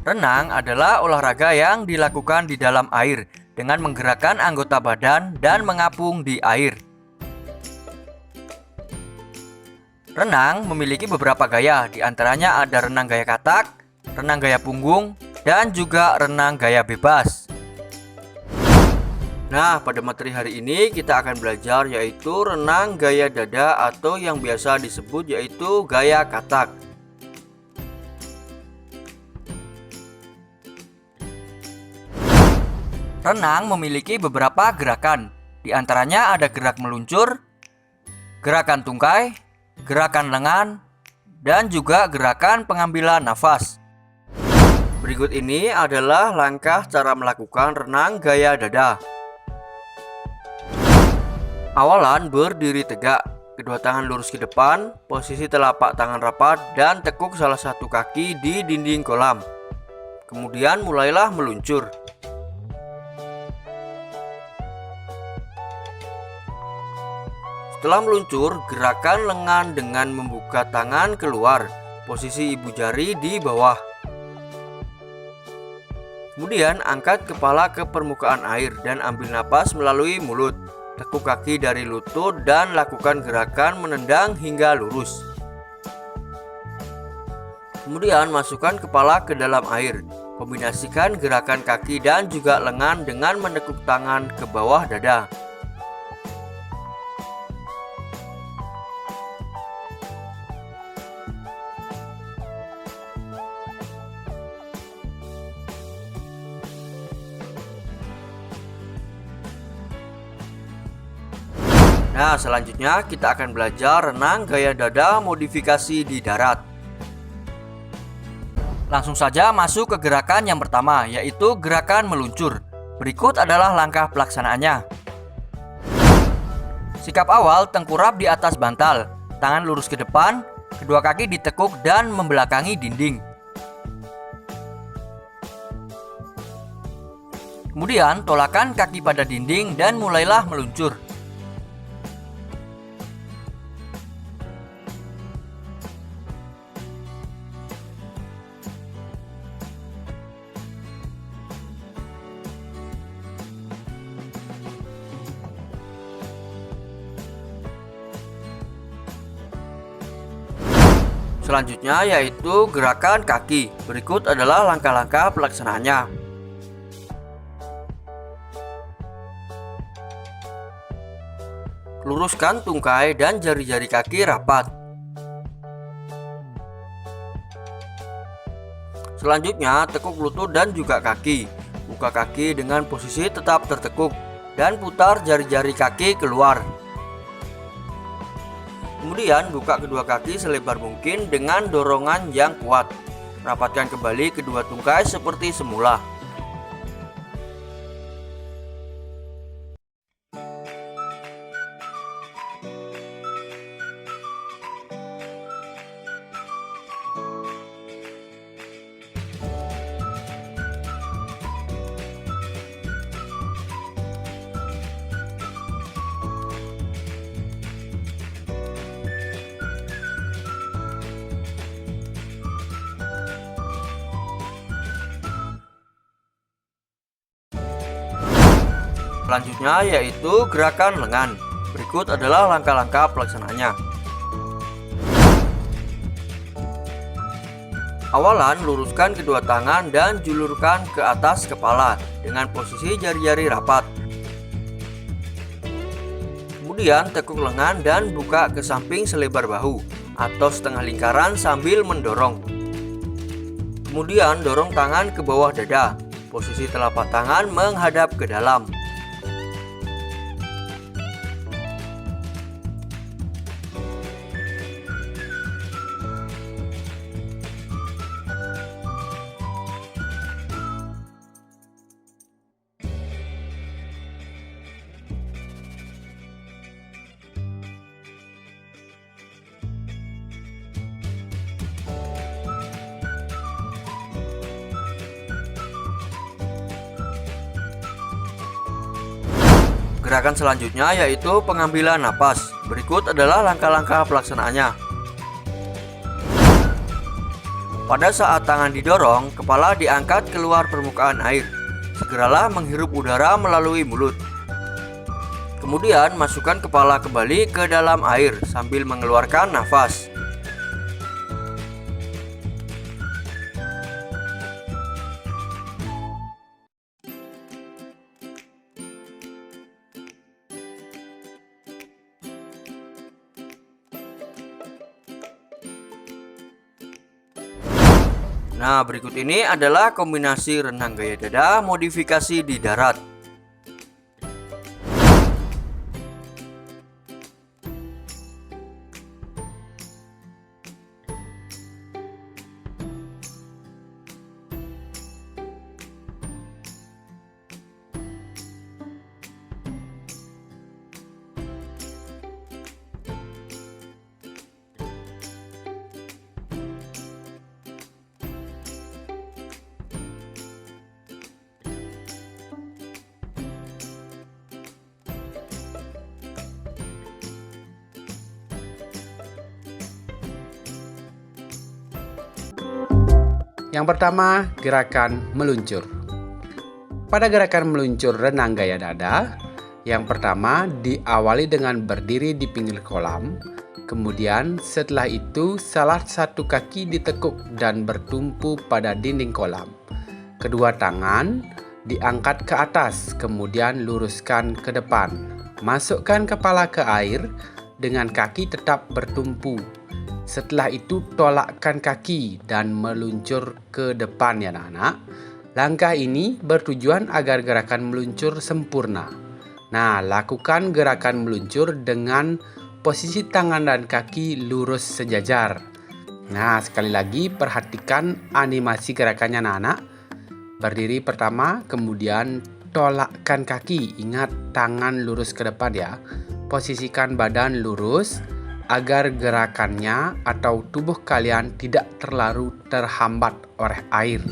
Renang adalah olahraga yang dilakukan di dalam air dengan menggerakkan anggota badan dan mengapung di air. Renang memiliki beberapa gaya, di antaranya ada renang gaya katak, renang gaya punggung, dan juga renang gaya bebas. Nah, pada materi hari ini kita akan belajar yaitu renang gaya dada atau yang biasa disebut yaitu gaya katak. Renang memiliki beberapa gerakan, di antaranya ada gerak meluncur, gerakan tungkai, gerakan lengan, dan juga gerakan pengambilan nafas. Berikut ini adalah langkah cara melakukan renang gaya dada. Awalan berdiri tegak, kedua tangan lurus ke depan, posisi telapak tangan rapat dan tekuk salah satu kaki di dinding kolam. Kemudian mulailah meluncur. Setelah meluncur, gerakan lengan dengan membuka tangan keluar, posisi ibu jari di bawah. Kemudian angkat kepala ke permukaan air dan ambil napas melalui mulut. Tekuk kaki dari lutut dan lakukan gerakan menendang hingga lurus. Kemudian masukkan kepala ke dalam air. Kombinasikan gerakan kaki dan juga lengan dengan menekuk tangan ke bawah dada. Nah, selanjutnya kita akan belajar renang gaya dada modifikasi di darat. Langsung saja masuk ke gerakan yang pertama, yaitu gerakan meluncur. Berikut adalah langkah pelaksanaannya. Sikap awal, tengkurap di atas bantal, tangan lurus ke depan, kedua kaki ditekuk dan membelakangi dinding. Kemudian tolakkan kaki pada dinding dan mulailah meluncur. Selanjutnya yaitu gerakan kaki. Berikut adalah langkah-langkah pelaksanaannya. Luruskan tungkai dan jari-jari kaki rapat. Selanjutnya tekuk lutut dan juga kaki. Buka kaki dengan posisi tetap tertekuk dan putar jari-jari kaki keluar. Kemudian buka kedua kaki selebar mungkin dengan dorongan yang kuat. Rapatkan kembali kedua tungkai seperti semula. Selanjutnya yaitu gerakan lengan. Berikut adalah langkah-langkah pelaksanaannya. Awalan luruskan kedua tangan dan julurkan ke atas kepala dengan posisi jari-jari rapat. Kemudian tekuk lengan dan buka ke samping selebar bahu atau setengah lingkaran sambil mendorong. Kemudian dorong tangan ke bawah dada. Posisi telapak tangan menghadap ke dalam. Gerakan selanjutnya yaitu pengambilan napas. Berikut adalah langkah-langkah pelaksanaannya. Pada saat tangan didorong, kepala diangkat keluar permukaan air. Segeralah menghirup udara melalui mulut. Kemudian masukkan kepala kembali ke dalam air sambil mengeluarkan nafas. Nah, berikut ini adalah kombinasi renang gaya dada modifikasi di darat. Yang pertama, gerakan meluncur. Pada gerakan meluncur renang gaya dada, yang pertama diawali dengan berdiri di pinggir kolam. Kemudian setelah itu salah satu kaki ditekuk dan bertumpu pada dinding kolam. Kedua tangan diangkat ke atas, kemudian luruskan ke depan. Masukkan kepala ke air dengan kaki tetap bertumpu. Setelah itu tolakkan kaki dan meluncur ke depan ya anak-anak. Langkah ini bertujuan agar gerakan meluncur sempurna. Nah, lakukan gerakan meluncur dengan posisi tangan dan kaki lurus sejajar. Nah, sekali lagi perhatikan animasi gerakannya anak-anak. Berdiri pertama, kemudian tolakkan kaki. Ingat tangan lurus ke depan ya. Posisikan badan lurus agar gerakannya atau tubuh kalian tidak terlalu terhambat oleh air.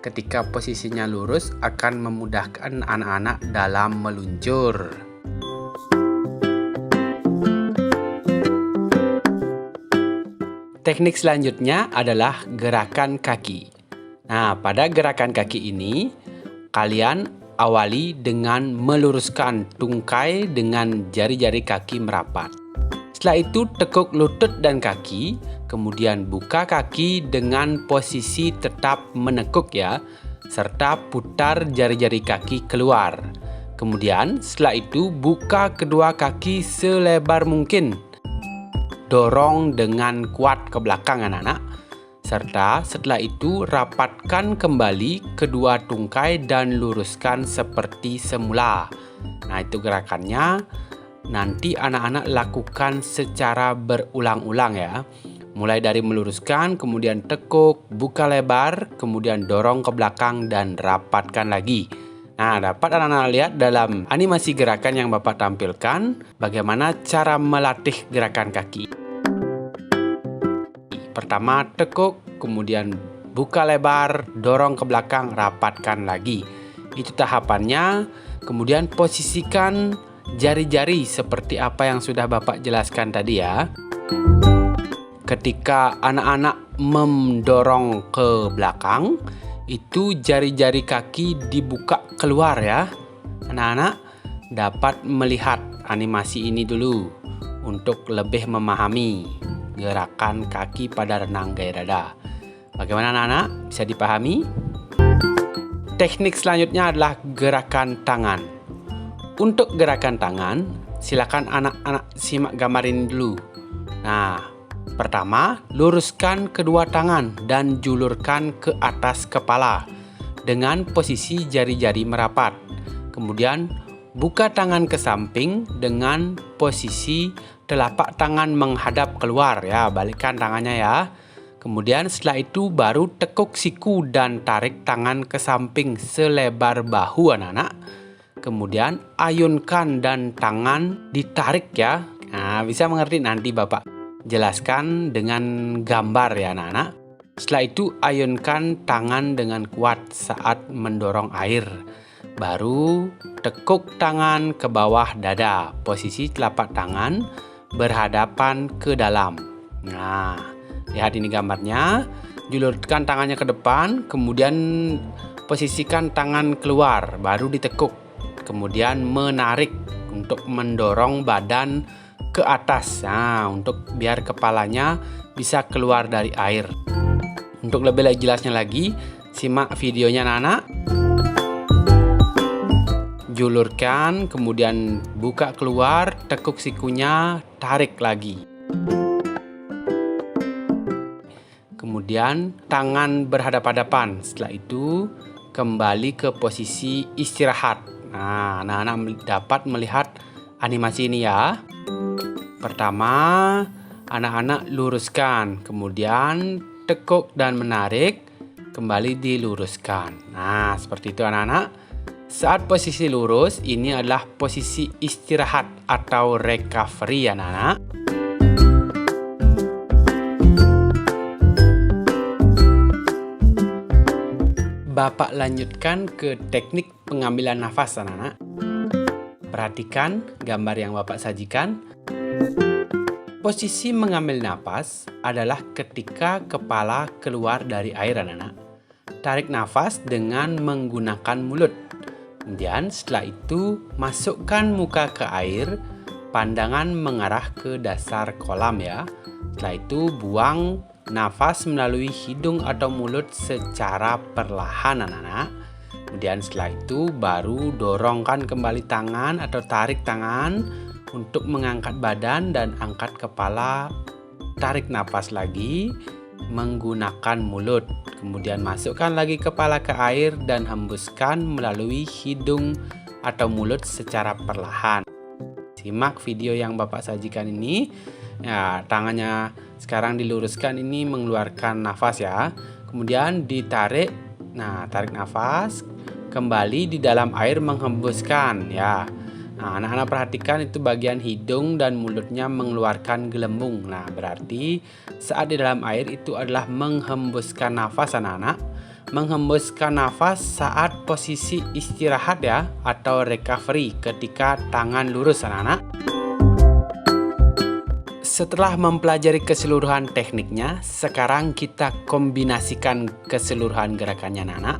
Ketika posisinya lurus akan memudahkan anak-anak dalam meluncur. Teknik selanjutnya adalah gerakan kaki. Nah, pada gerakan kaki ini kalian awali dengan meluruskan tungkai dengan jari-jari kaki merapat. Setelah itu tekuk lutut dan kaki, kemudian buka kaki dengan posisi tetap menekuk ya, serta putar jari-jari kaki keluar. Kemudian setelah itu buka kedua kaki selebar mungkin. Dorong dengan kuat ke belakang anak-anak. Serta setelah itu rapatkan kembali kedua tungkai dan luruskan seperti semula. Nah, itu gerakannya. Nanti anak-anak lakukan secara berulang-ulang ya. Mulai dari meluruskan, kemudian tekuk, buka lebar, kemudian dorong ke belakang dan rapatkan lagi. Nah, dapat anak-anak lihat dalam animasi gerakan yang Bapak tampilkan bagaimana cara melatih gerakan kaki. Pertama tekuk, kemudian buka lebar, dorong ke belakang, rapatkan lagi. Itu tahapannya. Kemudian posisikan jari-jari seperti apa yang sudah Bapak jelaskan tadi ya. Ketika anak-anak mendorong ke belakang, itu jari-jari kaki dibuka keluar ya. Anak-anak dapat melihat animasi ini dulu untuk lebih memahami gerakan kaki pada renang gaya dada. Bagaimana anak-anak? Bisa dipahami? Teknik selanjutnya adalah gerakan tangan. Untuk gerakan tangan, silakan anak-anak simak gambar ini dulu. Nah, pertama, luruskan kedua tangan dan julurkan ke atas kepala dengan posisi jari-jari merapat. Kemudian, buka tangan ke samping dengan posisi telapak tangan menghadap keluar ya, balikkan tangannya ya. Kemudian setelah itu baru tekuk siku dan tarik tangan ke samping selebar bahu anak-anak. Kemudian ayunkan dan tangan ditarik ya. Nah, bisa mengerti nanti Bapak jelaskan dengan gambar ya anak-anak. Setelah itu ayunkan tangan dengan kuat saat mendorong air. Baru tekuk tangan ke bawah dada. Posisi telapak tangan berhadapan ke dalam. Nah, lihat ini gambarnya. julurkan tangannya ke depan, kemudian posisikan tangan keluar, baru ditekuk, kemudian menarik untuk mendorong badan ke atas. Nah, untuk biar kepalanya bisa keluar dari air. Untuk lebih jelasnya lagi, simak videonya anak-anak. Julurkan, kemudian buka keluar, tekuk sikunya, tarik lagi. Kemudian tangan berhadapan-hadapan. Setelah itu kembali ke posisi istirahat. Nah, anak-anak dapat melihat animasi ini ya. Pertama, anak-anak luruskan, kemudian tekuk dan menarik, kembali diluruskan. Nah, seperti itu anak-anak. Saat posisi lurus, ini adalah posisi istirahat atau recovery anak-anak. Bapak lanjutkan ke teknik pengambilan nafas anak-anak. Perhatikan gambar yang Bapak sajikan. Posisi mengambil nafas adalah ketika kepala keluar dari air anak-anak. Tarik nafas dengan menggunakan mulut. Kemudian setelah itu masukkan muka ke air, pandangan mengarah ke dasar kolam ya. Setelah itu buang nafas melalui hidung atau mulut secara perlahan anak-anak. Kemudian setelah itu baru dorongkan kembali tangan atau tarik tangan untuk mengangkat badan dan angkat kepala. Tarik nafas lagi menggunakan mulut. Kemudian masukkan lagi kepala ke air dan hembuskan melalui hidung atau mulut secara perlahan. Simak video yang Bapak sajikan ini. Ya, tangannya sekarang diluruskan, ini mengeluarkan nafas ya. Kemudian ditarik. Nah, tarik nafas, kembali di dalam air menghembuskan ya. Nah, anak-anak perhatikan itu bagian hidung dan mulutnya mengeluarkan gelembung. Nah, berarti saat di dalam air itu adalah menghembuskan nafas anak-anak. Menghembuskan nafas saat posisi istirahat ya, atau recovery ketika tangan lurus anak-anak. Setelah mempelajari keseluruhan tekniknya, sekarang kita kombinasikan keseluruhan gerakannya anak-anak.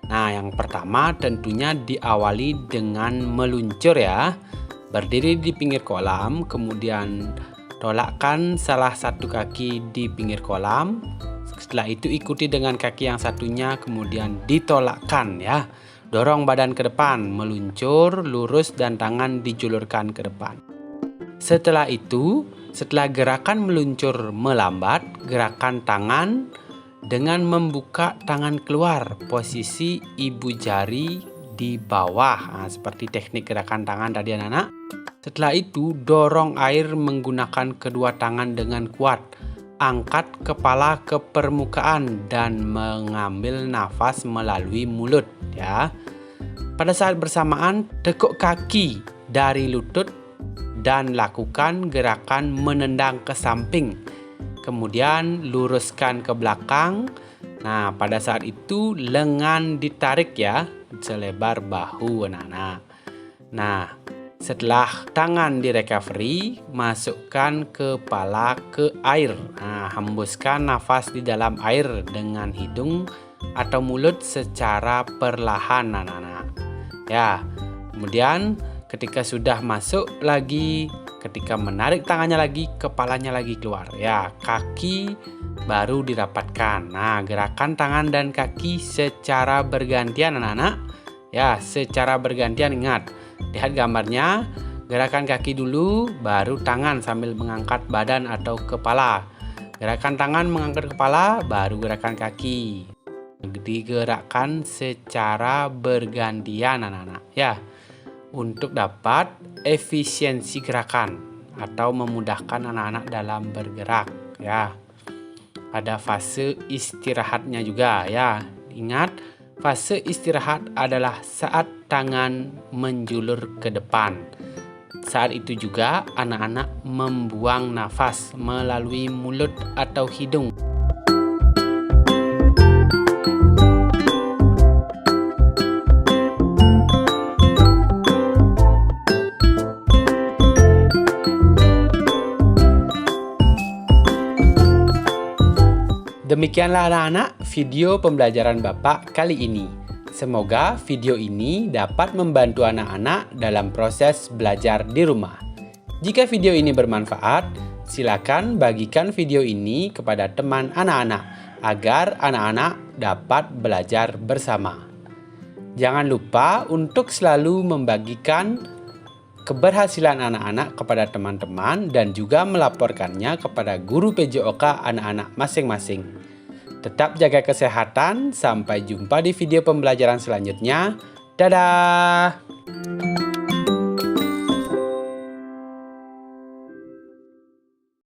Nah, yang pertama tentunya diawali dengan meluncur ya. Berdiri di pinggir kolam, kemudian tolakkan salah satu kaki di pinggir kolam. Setelah itu ikuti dengan kaki yang satunya, kemudian ditolakkan ya. Dorong badan ke depan, meluncur, lurus dan tangan dijulurkan ke depan. Setelah itu, setelah gerakan meluncur melambat, gerakan tangan dengan membuka tangan keluar, posisi ibu jari di bawah. Nah, seperti teknik gerakan tangan tadi anak-anak. Setelah itu dorong air menggunakan kedua tangan dengan kuat. Angkat kepala ke permukaan dan mengambil nafas melalui mulut ya. Pada saat bersamaan tekuk kaki dari lutut dan lakukan gerakan menendang ke samping. Kemudian luruskan ke belakang. Nah, pada saat itu lengan ditarik ya, selebar bahu anak-anak. Nah, setelah tangan di recovery, masukkan kepala ke air. Nah, hembuskan nafas di dalam air dengan hidung atau mulut secara perlahan anak-anak. Ya, kemudian ketika sudah masuk lagi, ketika menarik tangannya lagi, kepalanya lagi keluar. Ya, kaki baru dirapatkan. Nah, gerakan tangan dan kaki secara bergantian anak-anak. Ya, secara bergantian, ingat. Lihat gambarnya, gerakan kaki dulu, baru tangan sambil mengangkat badan atau kepala. Gerakan tangan mengangkat kepala, baru gerakan kaki. Digerakkan secara bergantian anak-anak. Ya, untuk dapat efisiensi gerakan atau memudahkan anak-anak dalam bergerak ya. Ada fase istirahatnya juga ya. Ingat, fase istirahat adalah saat tangan menjulur ke depan. Saat itu juga anak-anak membuang nafas melalui mulut atau hidung. Demikianlah anak-anak video pembelajaran Bapak kali ini. Semoga video ini dapat membantu anak-anak dalam proses belajar di rumah. Jika video ini bermanfaat, silakan bagikan video ini kepada teman anak-anak agar anak-anak dapat belajar bersama. Jangan lupa untuk selalu membagikan keberhasilan anak-anak kepada teman-teman dan juga melaporkannya kepada guru PJOK anak-anak masing-masing. Tetap jaga kesehatan, sampai jumpa di video pembelajaran selanjutnya. Dadah!